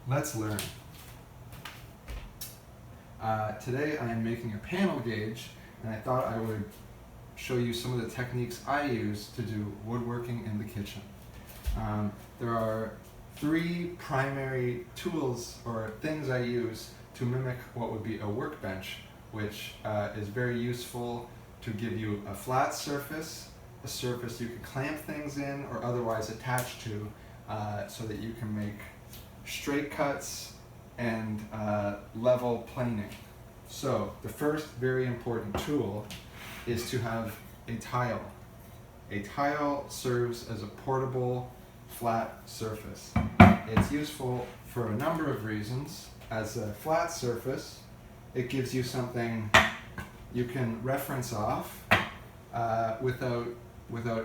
Let's learn. Today I am making a panel gauge, and I thought I would show you some of the techniques I use to do woodworking in the kitchen. There are three primary tools or things I use to mimic what would be a workbench, which is very useful to give you a flat surface, a surface you can clamp things in or otherwise attach to, so that you can make straight cuts and level planing. So the first very important tool is to have a tile. A tile serves as a portable flat surface. It's useful for a number of reasons. As a flat surface, it gives you something you can reference off without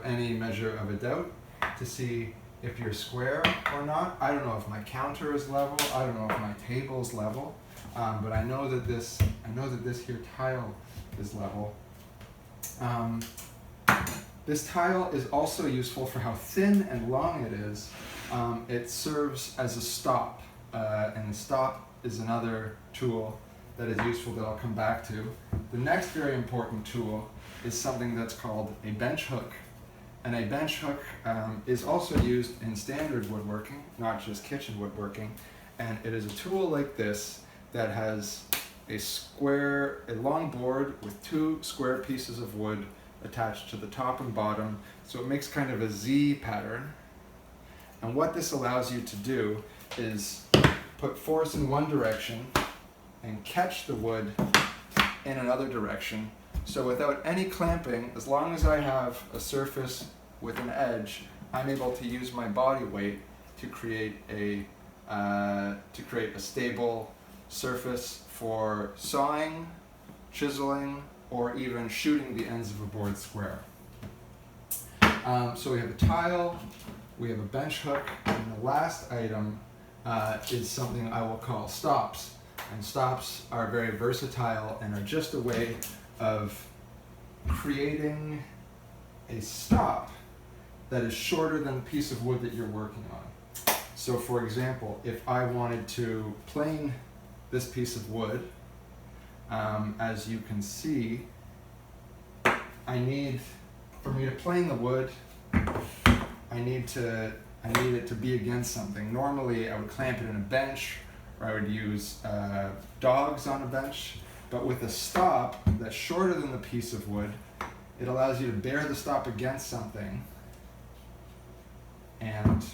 any measure of a doubt to see if you're square or not. I don't know if my counter is level. I don't know if my table is level, but I know that this here tile is level. This tile is also useful for how thin and long it is. It serves as a stop, and the stop is another tool that is useful that I'll come back to. The next very important tool is something that's called a bench hook. And a bench hook is also used in standard woodworking, not just kitchen woodworking. And it is a tool like this that has a long board with two square pieces of wood attached to the top and bottom. So it makes kind of a Z pattern. And what this allows you to do is put force in one direction and catch the wood in another direction. So without any clamping, as long as I have a surface with an edge, I'm able to use my body weight to create a stable surface for sawing, chiseling, or even shooting the ends of a board square. So we have a tile, we have a bench hook, and the last item is something I will call stops. And stops are very versatile and are just a way of creating a stop that is shorter than the piece of wood that you're working on. So for example, if I wanted to plane this piece of wood, as you can see, for me to plane the wood, I need it to be against something. Normally I would clamp it in a bench, or I would use dogs on a bench, but with a stop that's shorter than the piece of wood, it allows you to bear the stop against something, and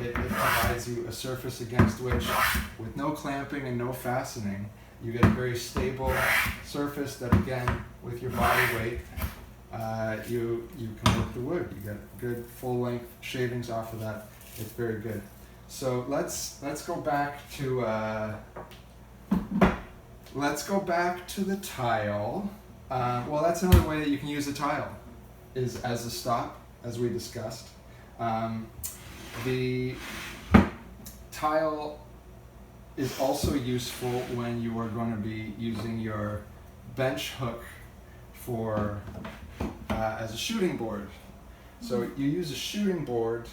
it provides you a surface against which, with no clamping and no fastening, you get a very stable surface that, again, with your body weight, you can work the wood. You get good full-length shavings off of that. It's very good. So let's go back to the tile. Well, that's another way that you can use a tile, is as a stop, as we discussed. The tile is also useful when you are going to be using your bench hook for as a shooting board. So you use a shooting board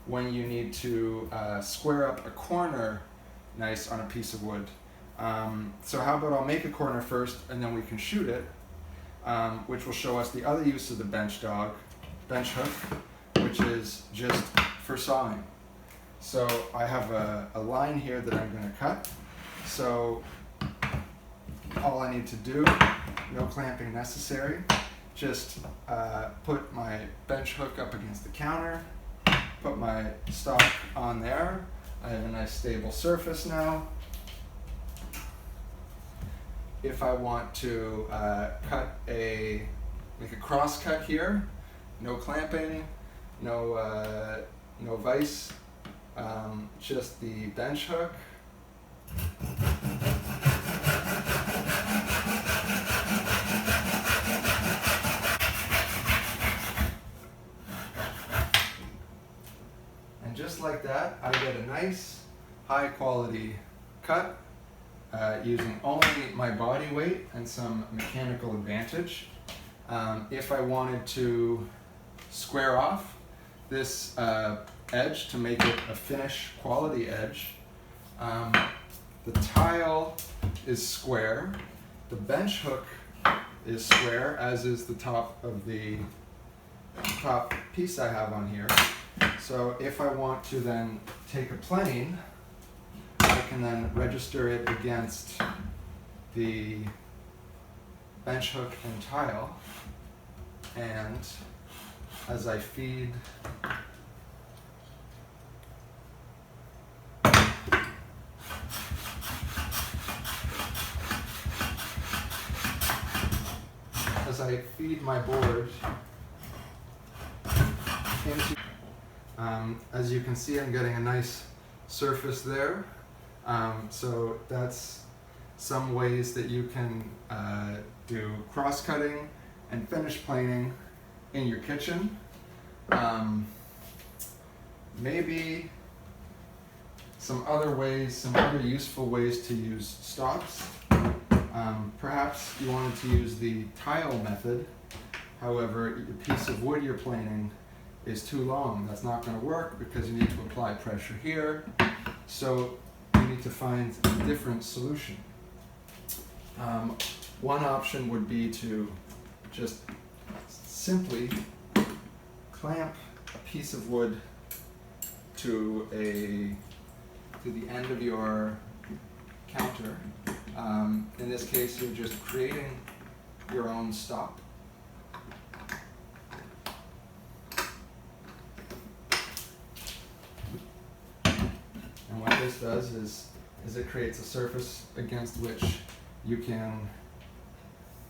when you need to square up a corner nice on a piece of wood. So how about I'll make a corner first and then we can shoot it, which will show us the other use of the bench hook, which is just for sawing. So I have a line here that I'm going to cut. So all I need to do, no clamping necessary, just put my bench hook up against the counter, put my stock on there. I have a nice stable surface now. If I want to make a cross cut here, no clamping, no vise, just the bench hook. And just like that, I get a nice high quality cut using only my body weight and some mechanical advantage. If I wanted to square off this edge to make it a finish quality edge. The tile is square. The bench hook is square, as is the top of the top piece I have on here. So if I want to then take a plane, I can then register it against the bench hook and tile, and as I feed my board into, as you can see, I'm getting a nice surface there. So that's some ways that you can do cross-cutting and finish planing in your kitchen. Maybe some other useful ways to use stops. Perhaps you wanted to use the tile method. However, the piece of wood you're planing is too long. That's not going to work because you need to apply pressure here. So you need to find a different solution. One option would be to just simply clamp a piece of wood to the end of your counter. In this case, you're just creating your own stop. And what this does is it creates a surface against which you can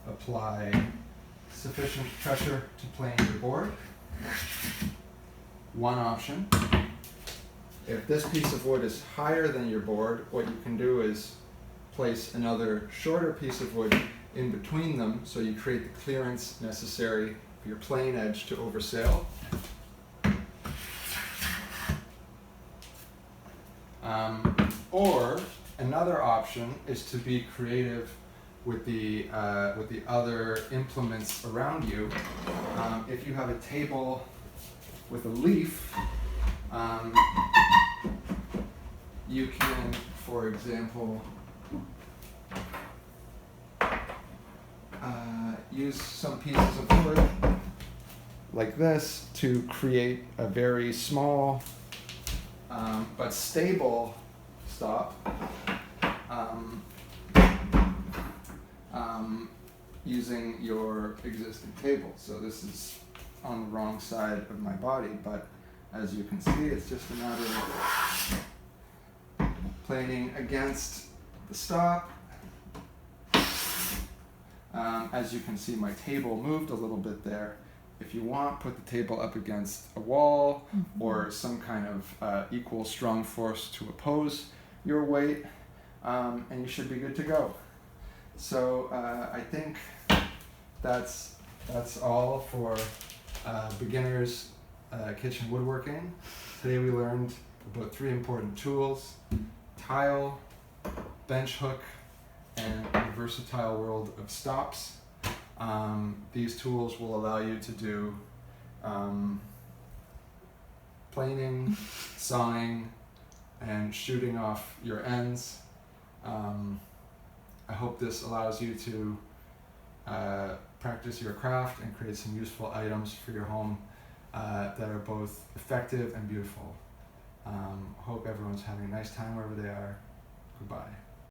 apply sufficient pressure to plane your board. One option. If this piece of wood is higher than your board, what you can do is place another shorter piece of wood in between them so you create the clearance necessary for your plane edge to oversail. Or another option is to be creative with the other implements around you. If you have a table with a leaf, you can, for example, use some pieces of wood like this to create a very small but stable stop using your existing table. So this is on the wrong side of my body, but as you can see, it's just a matter of planing against the stop. As you can see, my table moved a little bit there. If you want, put the table up against a wall or some kind of equal strong force to oppose your weight, and you should be good to go. So I think that's all for beginners kitchen woodworking. Today we learned about 3 important tools: tile, bench hook, and the versatile world of stops. These tools will allow you to do planing, sawing, and shooting off your ends. I hope this allows you to practice your craft and create some useful items for your home that are both effective and beautiful. Hope everyone's having a nice time wherever they are. Goodbye.